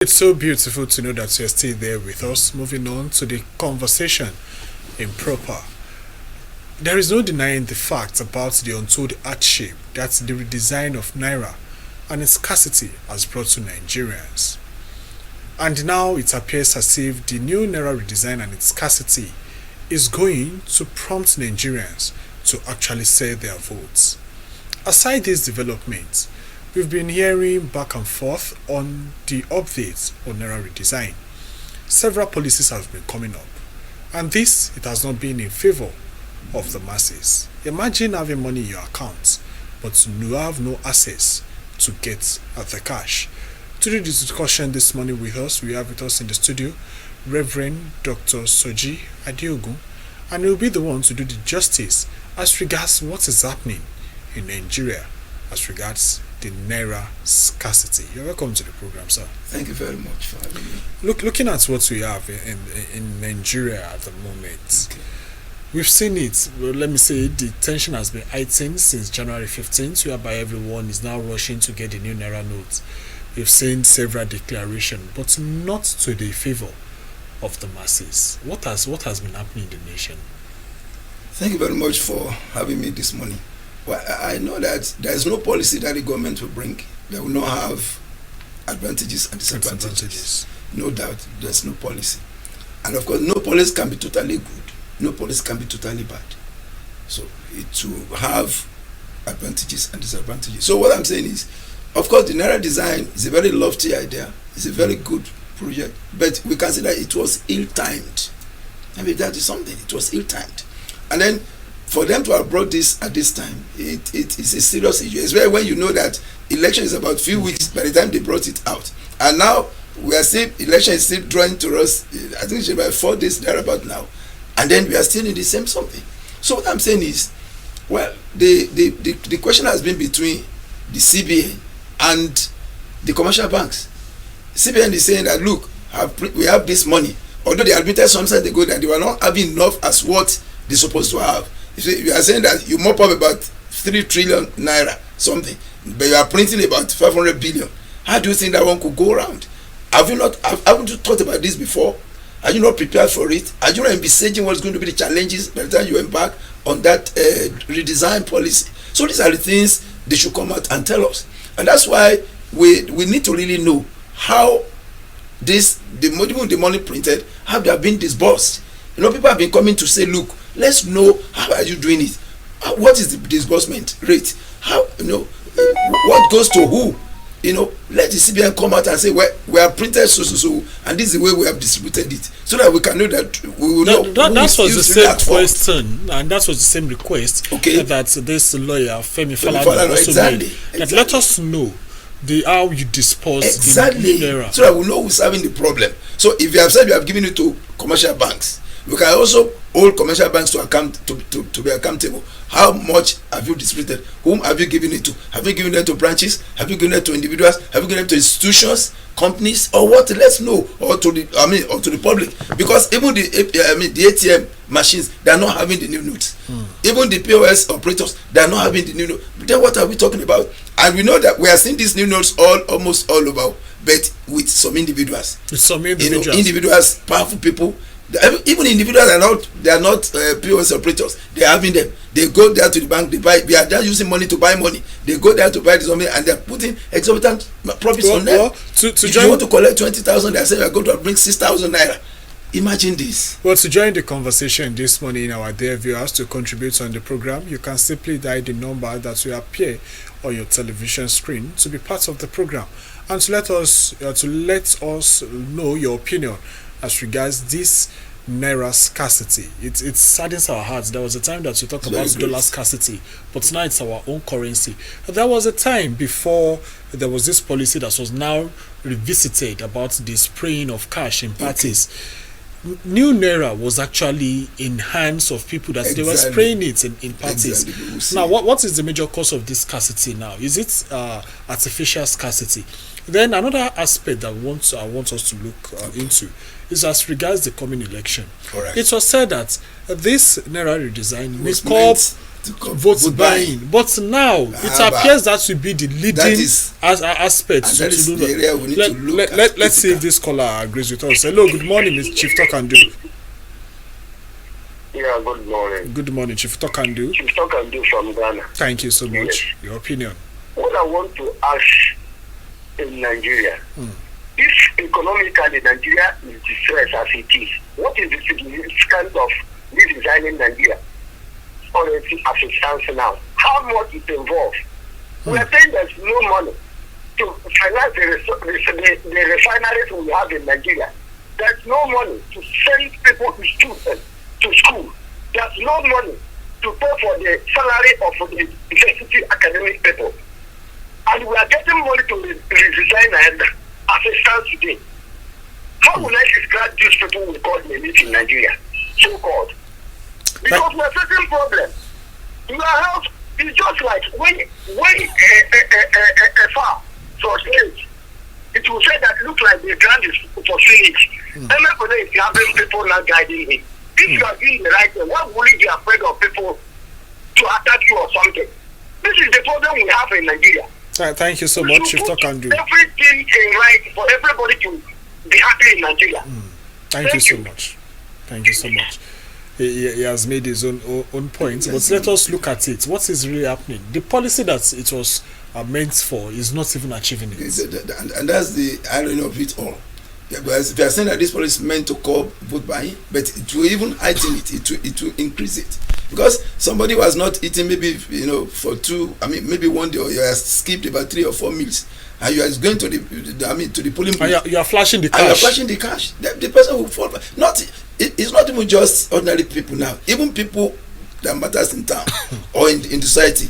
It's so beautiful to know that you're still there with us. Moving on to the conversation in proper. There is no denying the fact about the untold hardship that the redesign of Naira and its scarcity has brought to Nigerians. And now it appears as if the new Naira redesign and its scarcity is going to prompt Nigerians to actually sell their votes. Aside these developments, we've been hearing back and forth on the updates on Naira redesign. Several policies have been coming up, and this it has not been in favor of the masses. Imagine having money in your account, but you have no access to get at the cash. To do this discussion this morning with us, we have with us in the studio Reverend Dr. Soji Adeogun, and he will be the one to do the justice as regards what is happening in Nigeria as regards the Naira scarcity. You're welcome to the program, sir. Thank you very much for having me. Looking at what we have in Nigeria at the moment, Okay. we've seen it. Well, let me say the tension has been heightened since January 15th, whereby everyone is now rushing to get the new Naira notes. We've seen several declarations, but not to the favor of the masses. What has been happening in the nation? Thank you very much for having me this morning. Well, I know that there is no policy that the government will bring that will not have advantages and disadvantages. No doubt, there's no policy. And of course, no policy can be totally good. No policy can be totally bad. So it will have advantages and disadvantages. So what I'm saying is, of course, the Naira design is a very lofty idea. It's a very good project. But we can say that it was ill-timed. I mean, that is something. It was ill-timed. And then for them to have brought this at this time, it is a serious issue. Especially when you know that election is about few weeks by the time they brought it out. And now we are still, election is still drawing to us, I think it's about 4 days thereabout now. And then we are still in the same something. So what I'm saying is, well, the question has been between the CBN and the commercial banks. CBN is saying that, look, we have this money. Although they admitted some time ago that they were not having enough as what they're supposed to have. You are saying that you mop up about 3 trillion naira something, but you are printing about 500 billion. How do you think that one could go around? Haven't you thought about this before? Are you not prepared for it? Are you not envisaging what's going to be the challenges by the time you embark on that redesign policy? So these are the things they should come out and tell us. And that's why we need to really know how the money printed, how they have been disbursed. You know, people have been coming to say, look, let's know how are you doing it? What is the disbursement rate? How, what goes to who? Let the CBN come out and say, well, we have printed so, and this is the way we have distributed it, so that we can know that we will know. That was the same question, and that was the same request that this lawyer Femi Falana also made. That let us know how you dispose the Naira, so that we know who's having the problem. So if you have said you have given it to commercial banks, we can also hold commercial banks to be accountable. How much have you distributed? Whom have you given it to? Have you given it to branches? Have you given it to individuals? Have you given it to institutions, companies, or what? Let's know, or to the public, because even the ATM machines, they are not having the new notes. Even the POS operators, they are not having the new notes. Then what are we talking about? And we know that we are seeing these new notes almost all over, but with some individuals. Individuals, powerful people. Even individuals are not POS operators. They are having them. They go there to the bank. They buy. They are just using money to buy money. They go there to buy this money, and they are putting exorbitant profits on them. If you want to collect 20,000, they say you are going to bring 6,000 naira. Imagine this. Well, to join the conversation this morning, our dear viewers, to contribute on the program, you can simply dial the number that will appear on your television screen to be part of the program, and to let us know your opinion as regards this Naira scarcity. It saddens our hearts. There was a time that we talked about dollar scarcity, but now it's our own currency. There was a time before there was this policy that was now revisited about the spraying of cash in parties. New Naira was actually in hands of people that they were spraying it in parties. Now, what is the major cause of this scarcity now? Is it artificial scarcity? Then another aspect that I want us to look into is as regards the coming election. Correct. It was said that this Naira redesign will curb vote buying. But now it appears that will be the leading aspect. And that is the area we need to look at. Let's see if this caller agrees with us. Hello, good morning, Mr. Chief Tokandu. Yeah, good morning. Good morning, Chief Tokandu. Chief Tokandu from Ghana. Thank you so much. Your opinion. What I want to ask in Nigeria, if economically Nigeria is distressed as it is, what is the significance of redesigning Nigeria currency as it stands now? How much it involves? We are saying there's no money to finance the refineries we have in Nigeria. There's no money to send people to school. There's no money to pay for the salary of the university academic people. And we are getting money to redesign Nigeria as it stands today. How will I describe these people we call the elite in Nigeria? So called. Because we are facing problems. Your health is just like when a farm frustrates, it will say that look like the ground is for Phoenix. Everybody is having people not guiding him. If you are doing the right thing, why would you be afraid of people to attack you or something? This is the problem we have in Nigeria. Thank you so much, Chief Tokandu. Everything is right for everybody to be happy in Nigeria. Thank you so much. Thank you so much. He has made his own points, but let us look at it. What is really happening? The policy that it was meant for is not even achieving it. And that's the irony of it all. Yeah, because if you are saying that this policy is meant to curb vote buying, but it will even heighten it, it will increase it. Because somebody was not eating maybe, for maybe one day, or you have skipped about 3 or 4 meals, and you are going to the polling booth. And you are flashing the cash. And you are flashing the cash. The person will fall. It's not even just ordinary people now. Even people that matters in town or in the society.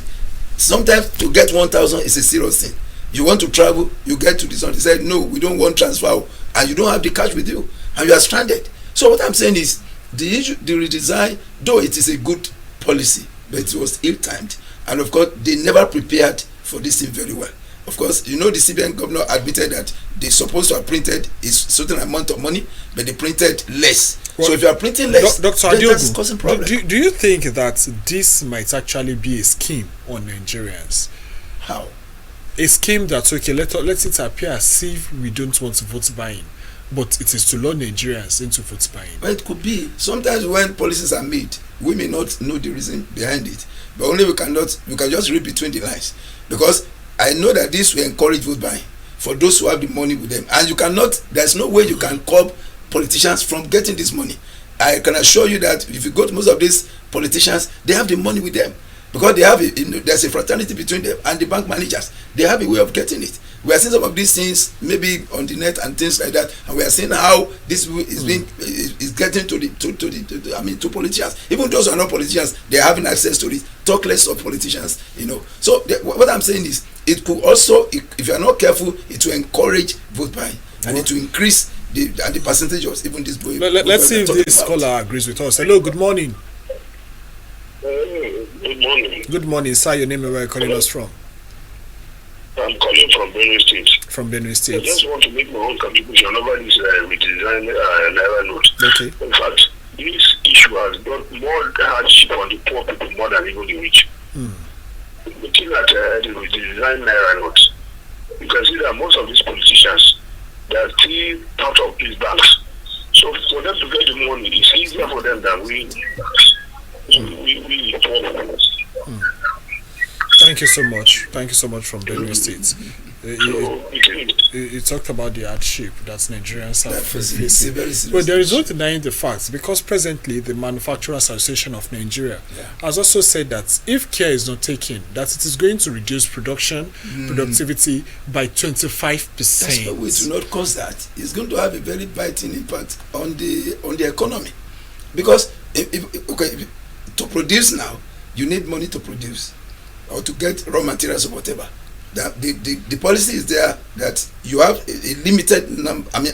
Sometimes to get 1,000 is a serious thing. You want to travel, you get to this one. They said, no, we don't want transfer, and you don't have the cash with you, and you are stranded. So what I'm saying is, the redesign, though it is a good policy, but it was ill-timed, and of course they never prepared for this thing very well. Of course, the CBN governor admitted that they're supposed to have printed a certain amount of money, but they printed less. Well, so if you are printing less, Dr. that's causing problems. Do you think that this might actually be a scheme on Nigerians? How? A scheme that, okay, let it appear as if we don't want to vote buying, but it is to lure Nigerians into vote buying. Well, it could be. Sometimes when policies are made, we may not know the reason behind it, but only we can just read between the lines. Because I know that this will encourage vote buying for those who have the money with them, and there's no way you can curb politicians from getting this money. I can assure you that if you go to most of these politicians, they have the money with them. Because they have there's a fraternity between them and the bank managers. They have a way of getting it. We are seeing some of these things maybe on the net and things like that, and we are seeing how this is getting to politicians. Even those who are not politicians, they are having access to it. Talk less of politicians, So what I'm saying is, it could also, if you are not careful, it will encourage vote buying, and it will increase the percentage of even this. Let's see if this caller agrees with us. Hello, good morning. Good morning. Good morning, sir. Your name and where you're calling us from? I'm calling from Benue State. From Benue State. I just want to make my own contribution over this redesign Naira note. Okay. In fact, this issue has brought more hardship on the poor people more than even the rich. Looking at the redesign Naira note, you can see that most of these politicians, they are still part of these banks. So for them to get the money, it's easier for them than we Thank you so much. Thank you so much from Benue State. You talked about the hardship that Nigerians are facing. Well, there is no denying the facts, because presently the Manufacturers Association of Nigeria has also said that if care is not taken, that it is going to reduce productivity by 25%. That's why we do not cause that. It's going to have a very biting impact on the economy, because to produce now, you need money to produce or to get raw materials or whatever. The policy is there that you have a limited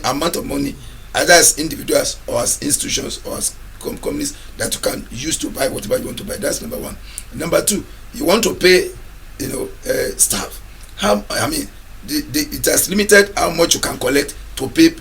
amount of money, either as individuals or as institutions or as companies, that you can use to buy whatever you want to buy. That's number one. Number two, you want to pay staff. It has limited how much you can collect to pay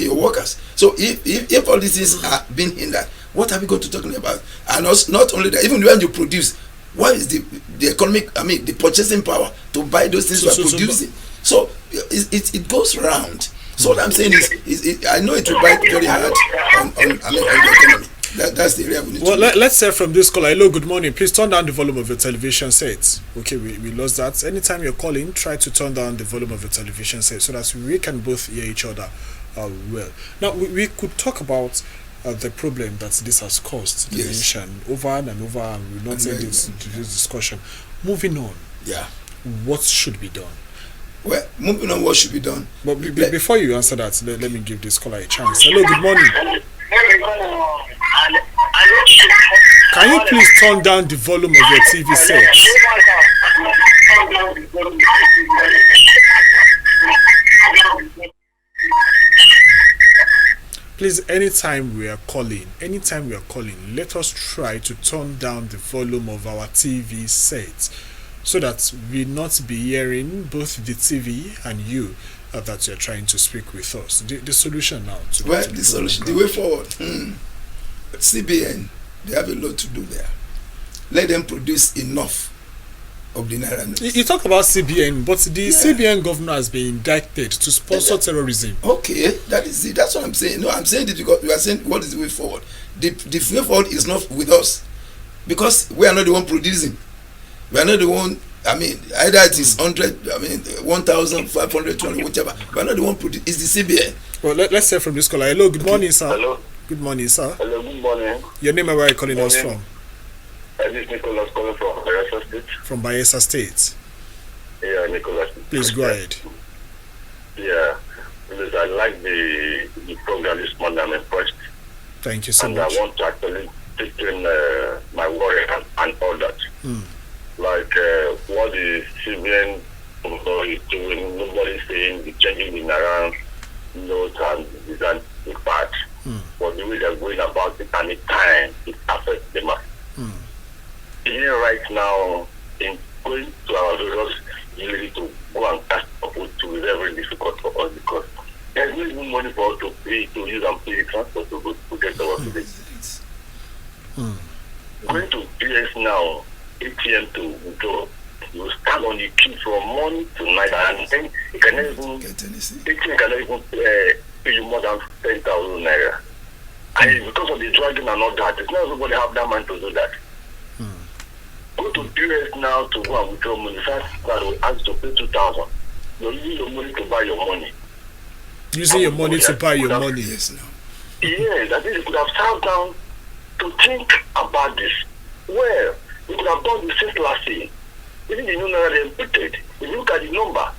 your workers. So if all these things are being hindered, what are we going to talk about? And also, not only that, even when you produce, What is the economic? I mean, the purchasing power to buy those things we are producing. So it goes around. So what I'm saying is I know it will bite very hard on the economy. That's the area we need to let's say from this call, hello, good morning. Please turn down the volume of your television set. Okay, we lost that. Anytime you're calling, try to turn down the volume of your television set so that we can both hear each other well. Now, we could talk about the problem that this has caused the nation over and over, and we'll not end this discussion. Moving on. Yeah. What should be done? Well, moving on, what should be done? But before you answer that, let me give this caller a chance. Hello, good morning. Can you please turn down the volume of your TV set? Please, anytime we are calling, let us try to turn down the volume of our TV set so that we not be hearing both the TV and you that you're trying to speak with us. The solution now. The way forward. CBN, they have a lot to do there. Let them produce enough of the Naira notes. You talk about CBN, but the CBN governor has been indicted to sponsor terrorism. Okay, that is it. That's what I'm saying. No, I'm saying it because we are saying what is the way forward. The way forward is not with us because we are not the one producing. We are not the one. I mean, either it is 100, 1,500, 200, whichever. We are not the one producing. It's the CBN. Well, let's say from this caller. Hello, good morning, sir. Hello. Good morning, sir. Hello, good morning. Your name and where are you calling us from? This is Nicholas calling from Bayelsa State. From Bayelsa State. Yeah, Nicholas. Please go ahead. Yeah, because I like the program this morning. I'm impressed. Thank you so much. much. And I want to actually take in my worry and all that. Like what the CBN is doing, nobody's saying the changing in around notes and design part. But the way they're going about it and the time it affects the market. Even right now, in going to our various usually to go and catch up with is very difficult for us because there's no even money for us to pay to use and pay the transport to go to get our place. Going to PS now, ATM to withdraw, you stand on the queue from morning to night and then you cannot even ATM cannot even pay you more than 10,000 naira. And because of the dragging and all that, it's not everybody have that mind to do that. Go to PS now to go and withdraw money. First, that will ask to pay 2,000. You're using your money to buy your money. Using your money to buy your money. Yes, no. Yes, I think you could have sat down to think about this. Well, you could have done this since last year. Even the new Naira they imputed. If you look at the number,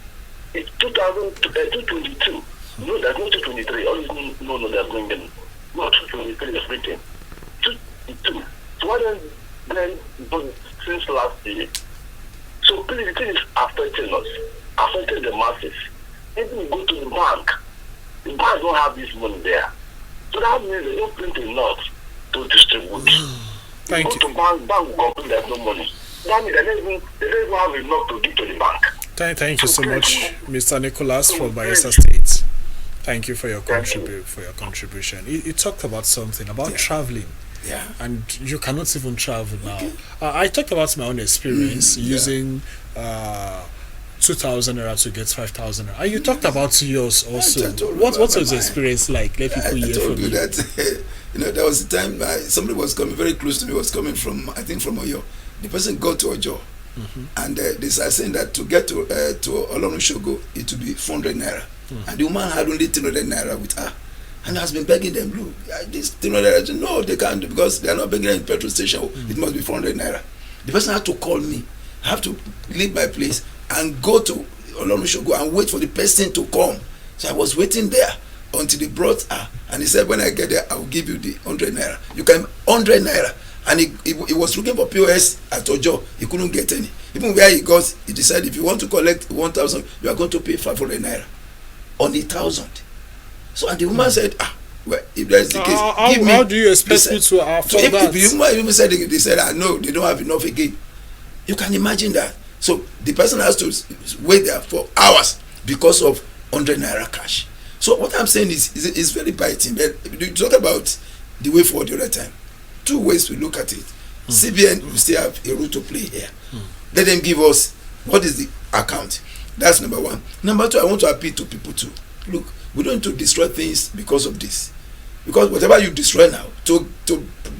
it's 222. No, there's no 223. All these no, they're going in. No, 223 is written. 222. So why don't then since last year? So please, the thing is affecting us, affecting the masses. Even you go to the bank don't have this money there. So that means they don't print enough to distribute. Thank you. Go to bank will complain there's no money. That means they don't even have enough to give to the bank. Thank you so much, Mr. Nicholas from Bayelsa State. Thank you for your contribution. You talked about something about traveling. Yeah. And you cannot even travel now. Okay. I talked about my own experience using 2,000 naira to get 5,000 naira. And you talked about yours also. What was the experience like? Let people hear from you. That there was a time somebody was coming very close to me. Was coming from from Oyo. The person got to Ojo, and they started saying that to get to Olorunshogo it would be 400 naira, and the woman had only 300 naira with her. And has been begging them, look, this 300 naira, no, they can't because they are not begging in the petrol station. It must be 400 naira. The person had to call me. I have to leave my place and go to Olorunshogo and wait for the person to come. So I was waiting there until they brought her, and he said, when I get there, I will give you the 100 naira. You can 100 naira, and he was looking for POS at Ojo. He couldn't get any. Even where he got, he decided if you want to collect 1,000, you are going to pay 500 naira on 1,000. So and the woman said, well, if that is the case, give me. How do you expect me to afford that? If the woman even said they said, no, they don't have enough again. You can imagine that. So the person has to wait there for hours because of 100 naira cash. So what I'm saying is very biting. But you talk about the way forward the other time. Two ways to look at it. CBN will still have a role to play here. Let them give us what is the account. That's number one. Number two, I want to appeal to people too. Look, we don't need to destroy things because of this. Because whatever you destroy now, to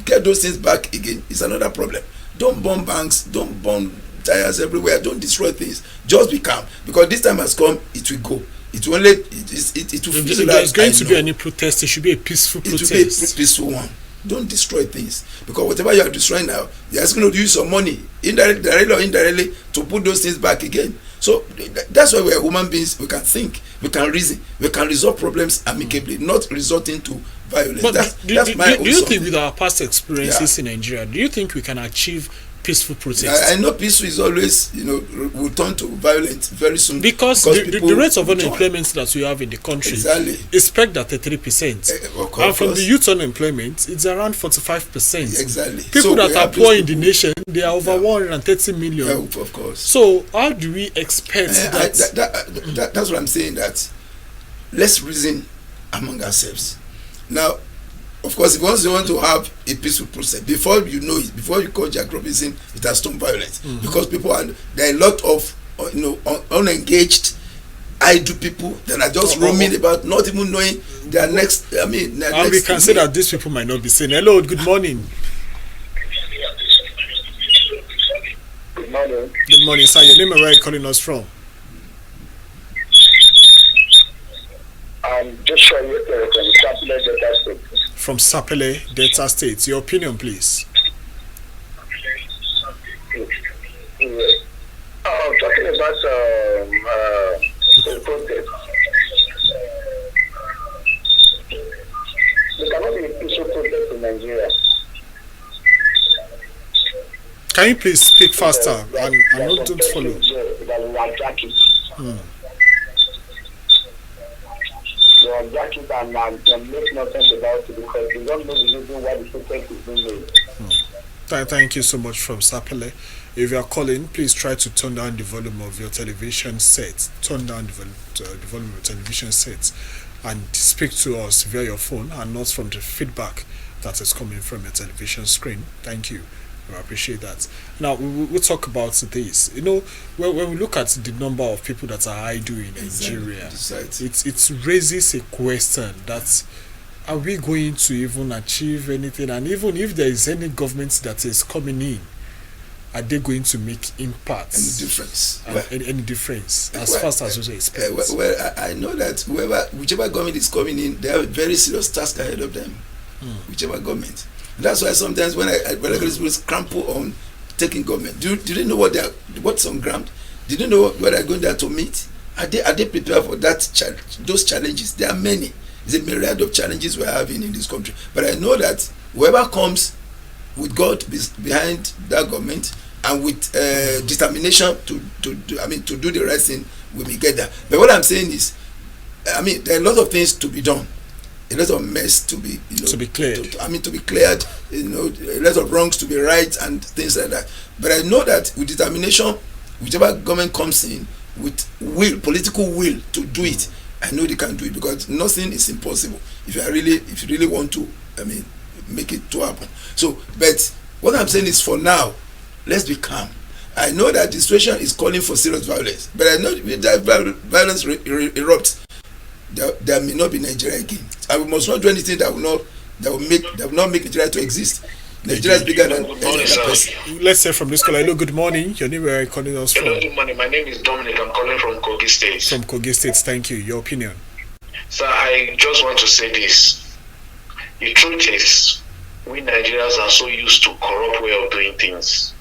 get those things back again is another problem. Don't burn banks, don't burn tires everywhere, don't destroy things. Just be calm. Because this time has come, it will go. It will only it will if there's going to be any protest, it should be a peaceful protest. It will be a peaceful one. Don't destroy things, because whatever you are destroying now, you're asking to use some money, directly or indirectly, to put those things back again. So that's why we're human beings. We can think, we can reason, we can resolve problems amicably, not resorting to violence. But Do you think, with our past experiences in Nigeria, do you think we can achieve peaceful protest? I know peaceful is always, will turn to violence very soon. Because the rate of unemployment that we have in the country is pegged at 33%. And from the youth unemployment, it's around 45%. Exactly. People that are poor in the nation, they are over 130 million. Yeah, of course. So how do we expect that? That's what I'm saying, that let's reason among ourselves. Now, of course, if once you want to have a peaceful process, before you know it, before you call Jack Robinson, it has turned violent. Because there are a lot of unengaged, idle people that are just roaming about, not even knowing their next. And we can say that these people might not be saying, "Hello, good morning." Good morning. Good morning, sir. Your name and where are you calling us from? I'm just trying to from Sapele, Delta State. From Sapele, Delta State. Your opinion, please. I'm talking about the protest. There cannot be a peaceful protest in Nigeria. Can you please speak faster and not don't follow? They are jacking and make nothing about it because they don't know the reason why the protest is being made. Thank you so much from Sapele. If you are calling, please try to turn down the volume of your television set. Turn down the volume of your television set and speak to us via your phone and not from the feedback that is coming from your television screen. Thank you. I appreciate that. Now we'll talk about this. When we look at the number of people that are idle in Nigeria, it raises a question that are we going to even achieve anything? And even if there is any government that is coming in, are they going to make impact? Any difference as fast as you expect? I know that whichever government is coming in, they have a very serious task ahead of them. Whichever government. That's why sometimes when I people scramble on taking government, do they know what's on ground? Do they know what they're going there to meet? Are they prepared for those challenges? There are many. It's a myriad of challenges we're having in this country. But I know that whoever comes with God behind that government and with determination to do the right thing, we will get there. But what I'm saying is, there are a lot of things to be done. A lot of mess to be cleared. To be cleared. A lot of wrongs to be right and things like that. But I know that with determination, whichever government comes in with political will to do it, I know they can do it, because nothing is impossible if you really want to. Make it to happen. So, but what I'm saying is, for now, let's be calm. I know that the situation is calling for serious violence, but I know if that violence erupts, there may not be Nigeria again, and we must not do anything that will not make Nigeria to exist. Nigeria is bigger than any other person. Let's say from this call. Hello, good morning. Your name, where are you calling us from? Hello, good morning. My name is Dominic. I'm calling from Kogi State. From Kogi State. Thank you. Your opinion? Sir, I just want to say this. The truth is, we Nigerians are so used to corrupt way of doing things.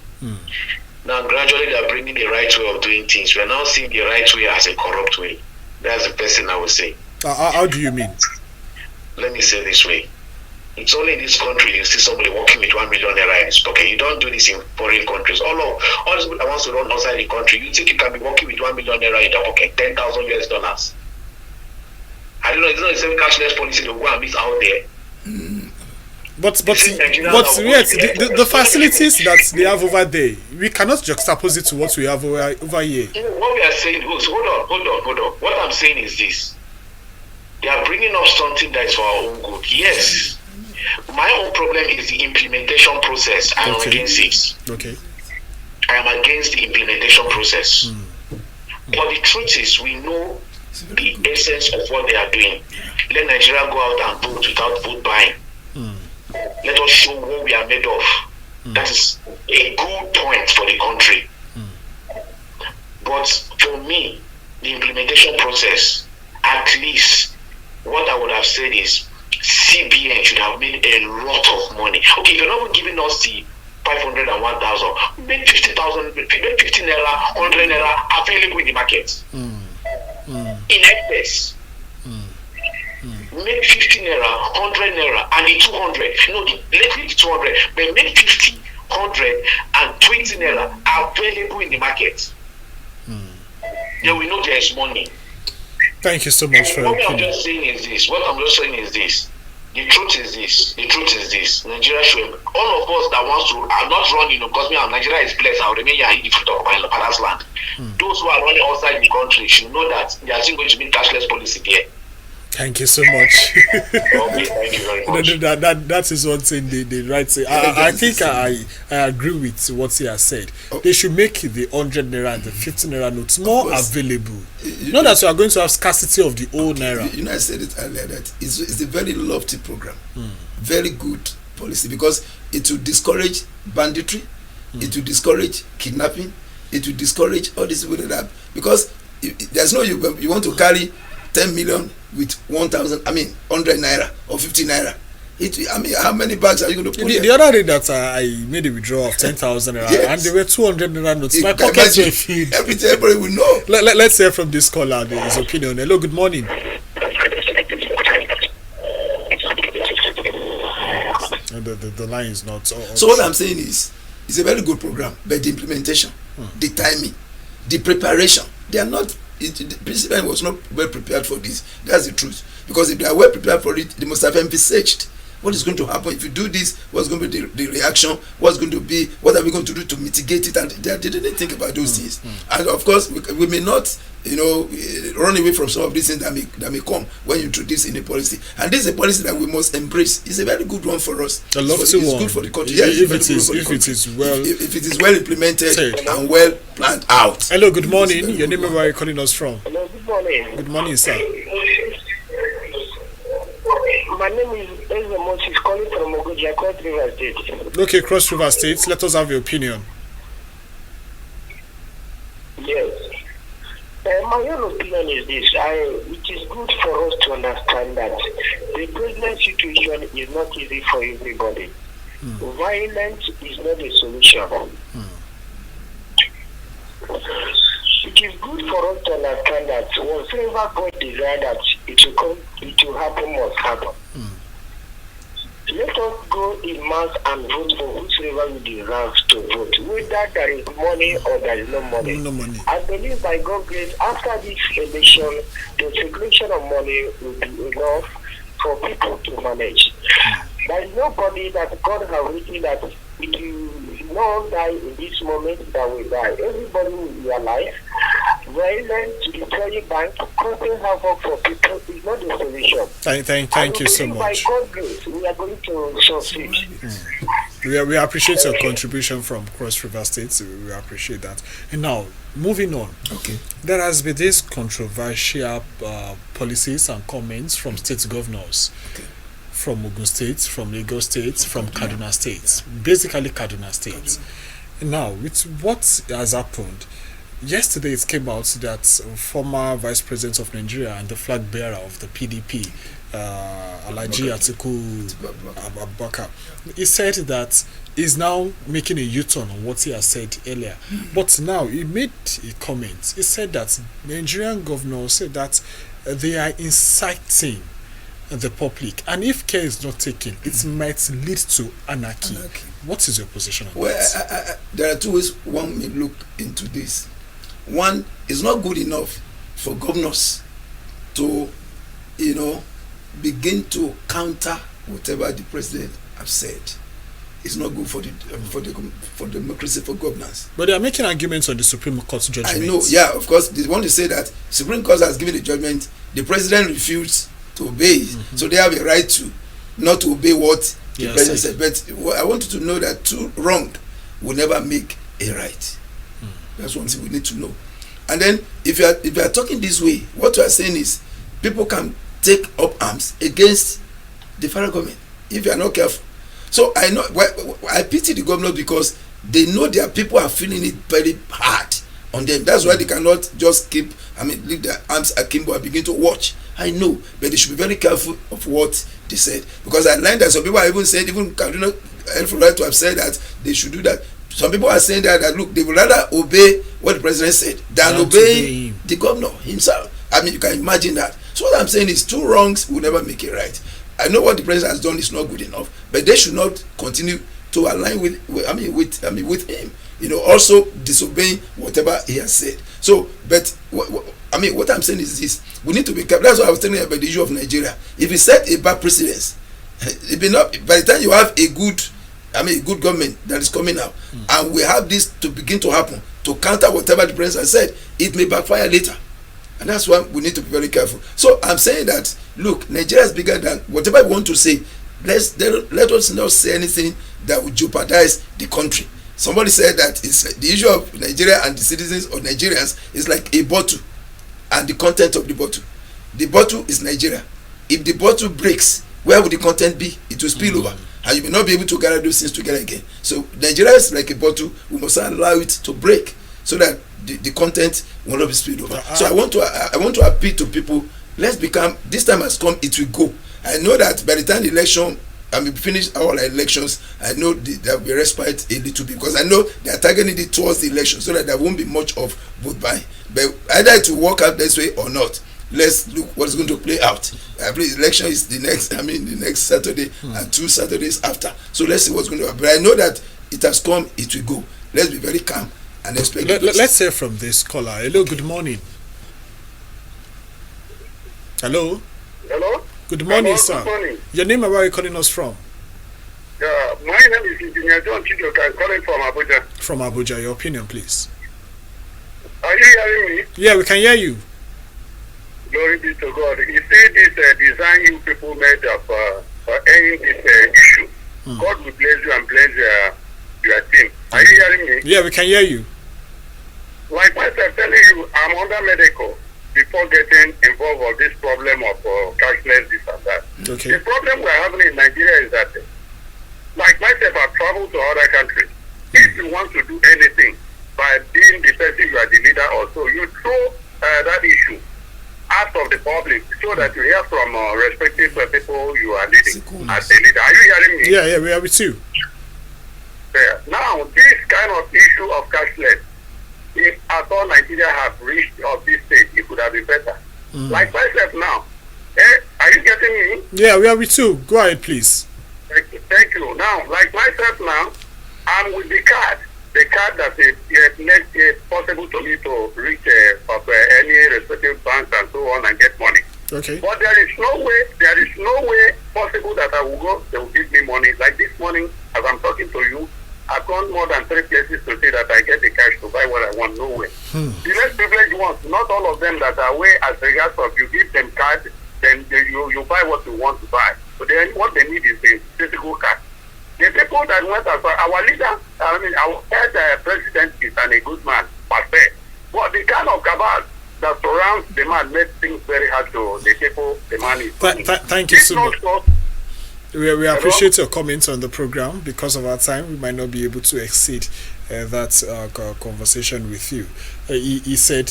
Now, gradually, they are bringing the right way of doing things. We are now seeing the right way as a corrupt way. That's the best thing I would say. How do you mean? Let me say this way. It's only in this country you see somebody walking with 1 million naira in his pocket. You don't do this in foreign countries. All these people that wants to run outside the country, you think you can be walking with 1 million naira in your pocket, $10,000 US. I don't know, it's not the same cashless policy to go and meet out there. But yes, the facilities that they have over there, we cannot juxtapose it to what we have over here. What we are saying, hold on. What I'm saying is this: they are bringing up something that is for our own good. Yes, My own problem is the implementation process. I am against it. Okay. I am against the implementation process. But the truth is, we know the essence of what they are doing. Let Nigeria go out and vote without vote buying. Let us show what we are made of. That is a good point for the country. But for me, the implementation process, at least what I would have said is CBN should have made a lot of money. Okay, you're not giving us the 500 and 1,000. Make 50,000, make 50 naira, 100 naira available in the market. In excess. Make 50 naira, 100 naira, and the 200. No, let's make the 200, but make 50, 100, and 20 naira available in the market. Then we know there is money. Thank you so much for your What I'm opinion. just saying is this. The truth is this. Nigeria should, all of us that wants to, are not running, because me and Nigeria is blessed, I'll remain here in the fruit of my father's land. Those who are running outside the country should know that they are still going to be cashless policy there. Thank you so much. Okay, thank you very much. That is one thing they right say. I think I agree with what he has said. They should make the 100 naira and the 50 naira notes more available. Not that you are going to have scarcity of the old naira. You know, I said it earlier that it's a very lofty program, very good policy, because it will discourage banditry, it will discourage kidnapping, it will discourage all these people that, because there's no you want to carry 10 million with 1,000, 100 naira or 50 naira. How many bags are you going to put The other day that I made a withdrawal of 10,000 naira, yes, and there were 200 naira notes. My pockets were filled. Everybody will know. Let's hear from this caller his opinion. Hello, good morning. The line is not. So what I'm saying is, it's a very good program, but the implementation, the timing, the preparation, they are not. The president was not well prepared for this. That's the truth. Because if they are well prepared for it, they must have envisaged what is going to happen if you do this. What's going to be the reaction? What's going to be? What are we going to do to mitigate it? And they didn't think about those things. And of course, we may not, run away from some of these things that may come when you introduce in a policy. And this is a policy that we must embrace. It's a very good one for us. I love to It's one. good for the country. If it is well implemented and well planned out. Hello, good morning. Your name and where are you calling us from? Hello, good morning. Good morning, sir. My name is Ezra Moses, calling from Ogoja, Cross River State. Okay, Cross River State. Let us have your opinion. Yes. My own opinion is this. It is good for us to understand that the present situation is not easy for everybody. Violence is not a solution. It is good for us to understand that whatever God desires that it will happen must happen. Let us go in mass and vote for whosoever we deserve to vote, whether there is money or there is no money. No money. I believe by God's grace, after this election, the circulation of money will be enough for people to manage. There is nobody that God has written that it will not die in this moment that will die. Everybody will be alive. Violence, destroying bank, causing havoc for people is not the solution. Thank you so By much. God's grace, we are going to succeed. We appreciate your contribution from Cross River State. We appreciate that. And now, moving on. Okay. There has been this controversial policies and comments from state governors. Okay. From Ogun State, from Lagos State, from Kaduna State, basically Kaduna State. Now, with what has happened, yesterday it came out that former Vice President of Nigeria and the flag bearer of the PDP, Alhaji Atiku Abubakar, he said that he's now making a U-turn on what he has said earlier. But now he made a comment. He said that Nigerian governors said that they are inciting the public, and if care is not taken, it might lead to anarchy. What is your position on that? There are two ways one may look into this. One, is not good enough for governors to, begin to counter whatever the president has said. It's not good for democracy, for governance. But they are making arguments on the Supreme Court judgment. I know, yeah, of course. They want to say that Supreme Court has given a judgment, the president refused to obey it, so they have a right to not to obey what The Yes, president said, but I want you to know that two wrong will never make a right. That's one thing we need to know. And then if you are talking this way, what you are saying is people can take up arms against the federal government if you are not careful. So I know I pity the government because they know their people are feeling it very hard on them. That's why they cannot just leave their arms akimbo and begin to watch. I know, but they should be very careful of what they said, because I learned that some people are even saying, even Kaduna helpful right to have said that they should do that. Some people are saying that look, they would rather obey what the president said than obey the governor himself. You can imagine that. So what I'm saying is two wrongs will never make it right. I know what the president has done is not good enough, but they should not continue to align with him. Also disobeying whatever he has said. So, but what I'm saying is this: we need to be careful. That's what I was telling you about the issue of Nigeria. If you set a bad precedence, it may not. By the time you have a good government that is coming out, and we have this to begin to happen to counter whatever the president has said, it may backfire later. And that's why we need to be very careful. So I'm saying that, look, Nigeria is bigger than whatever we want to say. Let us not say anything that will jeopardize the country. Somebody said that it's the issue of Nigeria and the citizens of Nigerians is like a bottle and the content of the bottle. The bottle is Nigeria. If the bottle breaks, where would the content be? It will spill over, and you may not be able to gather those things together again. So Nigeria is like a bottle. We must allow it to break so that the content will not be spilled over. So I want to appeal to people. Let's become. This time has come. It will go. I know that by the time the election, we finish our elections, I know there will be respite a little bit, because I know they are targeting it towards the election so that there won't be much of vote buying. But either it will work out this way or not. Let's look what's going to play out. I believe the election is the next Saturday and 2 Saturdays after. So let's see what's going to happen. But I know that it has come, it will go. Let's be very calm and expect. Let's hear from this caller. Hello, good morning. Hello. Hello. Good morning, sir. Good morning. Your name and where are you calling us from? My name is Engineer John Chidoka. I'm calling from Abuja. From Abuja. Your opinion, please. Are you hearing me? Yeah, we can hear you. Glory be to God. You see this design you people made of ending this issue. God will bless you and bless your team. Are you hearing me? Yeah, we can hear you. Like myself telling you, I'm under medical before getting involved with this problem of cashless, this and that. Okay. The problem we're having in Nigeria is that, like myself, I've traveled to other countries. If you want to do anything by being the person you are the leader also, you throw that issue out of the public so that you hear from respective people you are leading as a leader. Are you hearing me? Yeah, we are with you. Yeah. Now, this kind of issue of cashless, if at all Nigeria have reached of this stage, it could have been better. Like myself now, are you getting me? Yeah, we are with you. Go ahead, please. Thank you. Now, like myself now, I'm with the card that makes it possible to me to reach any respective banks and so on and get money. Okay. But there is no way possible that I will go, they will give me money. Like this morning, as I'm talking to you, I've gone more than 3 places to say that I get the cash to buy what I want. No way. The less privileged ones, not all of them that are way as regards of you give them card, then you buy what you want to buy. But then what they need is a physical card. The people that went as far, our leader, our head president is a good man, per se. But the kind of cabal that surrounds the man makes things very hard to the people the man is. Thank you so much. We appreciate your comments on the program. Because of our time, we might not be able to exceed that conversation with you. He said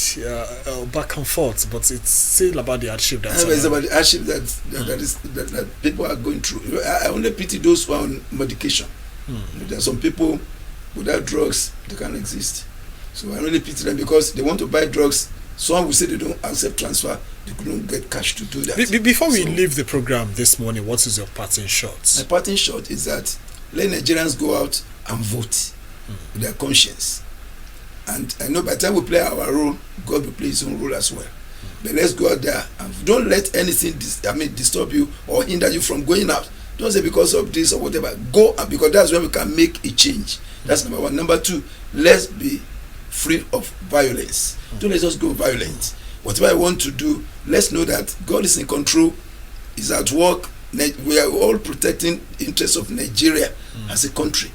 back and forth, but it's still about the hardship. It's about the hardship that people are going through. I only pity those who are on medication. There are some people without drugs, they can't exist. So I only pity them because they want to buy drugs. Some will say they don't accept transfer. They couldn't get cash to do that. Before we leave the program this morning, what is your parting shot? My parting shot is that let Nigerians go out and vote with their conscience. And I know by the time we play our role, God will play his own role as well. But let's go out there and don't let anything disturb you or hinder you from going out. Don't say because of this or whatever. Go out, because that's when we can make a change. That's number one. Number two, let's be free of violence. Don't let us go violent. Whatever I want to do, let's know that God is in control, is at work, we are all protecting the interests of Nigeria as a country.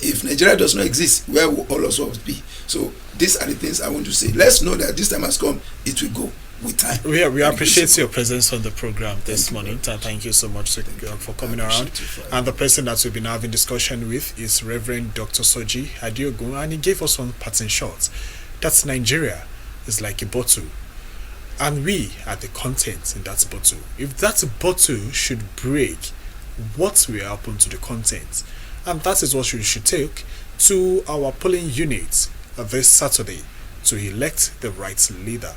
If Nigeria does not exist, where will all of us be? So these are the things I want to say. Let's know that this time has come. It will go with time. We appreciate your presence on the program this morning. Thank you so much for coming around. And the person that we've been having discussion with is Reverend Dr. Soji Adiogun, and he gave us one parting shot. That's Nigeria is like a bottle, and we are the contents in that bottle. If that bottle should break, what will happen to the contents? And that is what we should take to our polling unit this Saturday to elect the right leader.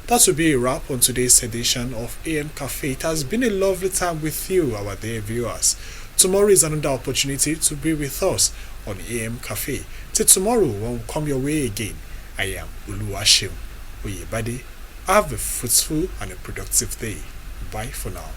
That will be a wrap on today's edition of AM Cafe. It has been a lovely time with you, our dear viewers. Tomorrow is another opportunity to be with us on AM Cafe. Till tomorrow, when we come your way again, I am Uluwashim Oyebade. Have a fruitful and a productive day. Bye for now.